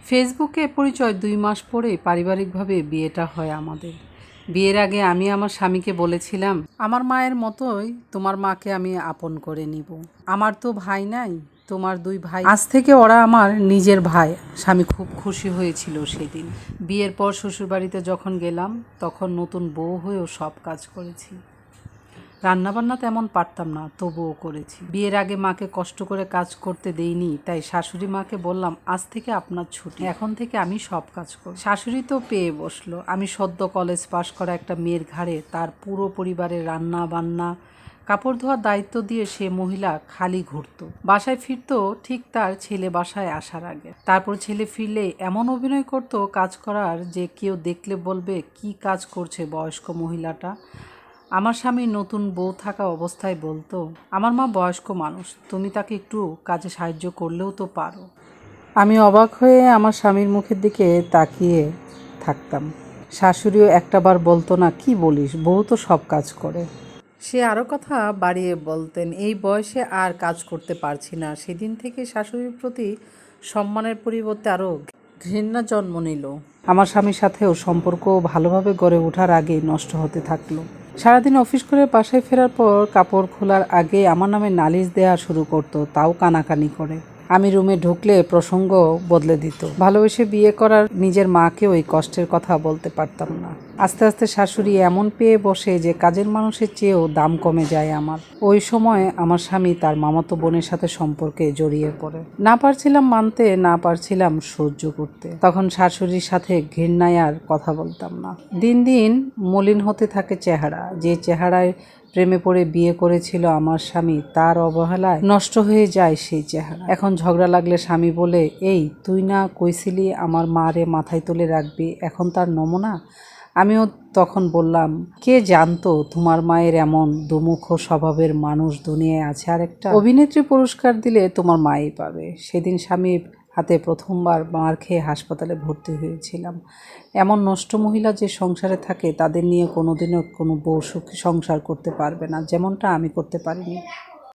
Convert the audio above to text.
ফেসবুকে পরিচয় ২ মাস পরেই পারিবারিকভাবে বিয়েটা হয় আমাদের। বিয়ের আগে আমি আমার স্বামীকে বলেছিলাম, আমার মায়ের মতোই তোমার মাকে আমি আপন করে নিব। আমার তো ভাই নাই, তোমার ২ ভাই, আজ থেকে ওরা আমার নিজের ভাই। স্বামী খুব খুশি হয়েছিল সেদিন। বিয়ের পর শ্বশুরবাড়িতে যখন গেলাম, তখন নতুন বউ হয়েও সব কাজ করেছি। রান্নাবান্না তেমন পারতাম না, তবুও করেছি। বিয়ের আগে মাকে কষ্ট করে কাজ করতে দেইনি, তাই শাশুড়ি মাকে বললাম, আজ থেকে আপনার ছুটি, এখন থেকে আমি সব কাজ করব। শাশুড়ি তো পেয়ে বসলো। আমি সদ্য কলেজ পাশ করা একটা মেয়ের ঘাড়ে তার পুরো পরিবারের রান্না বান্না কাপড় ধোয়ার দায়িত্ব দিয়ে সে মহিলা খালি ঘুরতো। বাসায় ফিরতো ঠিক তার ছেলে বাসায় আসার আগে। তারপর ছেলে ফিরলে এমন অভিনয় করতো কাজ করার যে কেউ দেখলে বলবে কি কাজ করছে বয়স্ক মহিলাটা। আমার স্বামী নতুন বউ থাকা অবস্থায় বলতো, আমার মা বয়স্ক মানুষ, তুমি তাকে একটু কাজে সাহায্য করলেও তো পারো। আমি অবাক হয়ে আমার স্বামীর মুখের দিকে তাকিয়ে থাকতাম। শাশুড়িও একটাবার বলতো না, কি বলিস, বউ তো সব কাজ করে। সে আরও কথা বাড়িয়ে বলতেন, এই বয়সে আর কাজ করতে পারছি না। সেদিন থেকে শাশুড়ির প্রতি সম্মানের পরিবর্তে আরও ঘৃণা জন্ম নিল। আমার স্বামীর সাথেও সম্পর্ক ভালোভাবে গড়ে ওঠার আগেই নষ্ট হতে থাকলো। সারাদিন অফিস করে বাসায় ফেরার পর কাপড় খোলার আগে আমার নামে নালিশ দেওয়া শুরু করতো, তাও কানাকানি করে। আমি রুমে ঢুকলে প্রসঙ্গ বদলে দিত। ভালোবেসে বিয়ে করার নিজের মাকেও এই কষ্টের কথা বলতে পারতাম না। আস্তে আস্তে শাশুড়ি এমন পেয়ে বসে যে কাজের মানুষের চেয়েও দাম কমে যায় আমার। ওই সময় আমার স্বামী তার মামাতো বোনের সাথে সম্পর্কে জড়িয়ে পড়ে। না পারছিলাম মানতে, না পারছিলাম সহ্য করতে। তখন শাশুড়ির সাথে ঘৃণায় আর কথা বলতাম না। দিন দিন মলিন হতে থাকে চেহারা। যে চেহারায় প্রেমে পড়ে বিয়ে করেছিল আমার স্বামী, তার অবহেলায় নষ্ট হয়ে যায় সেই চেহারা। এখন ঝগড়া লাগলে স্বামী বলে, এই তুই না কইছিলি আমার মারে মাথায় তুলে রাখবি, এখন তার নমুনা। আমিও তখন বললাম, কে জানতো তোমার মায়ের এমন দুমুখ স্বভাবের মানুষ দুনিয়ায় আছে আরেকটা। অভিনেত্রী পুরস্কার দিলে তোমার মাই পাবে। সেদিন স্বামীর হাতে প্রথমবার মার খেয়ে হাসপাতালে ভর্তি হয়েছিলাম। এমন নষ্ট মহিলা যে সংসারে থাকে তাদের নিয়ে কোনোদিনও কোনো বউ সুখী সংসার করতে পারবে না, যেমনটা আমি করতে পারিনি।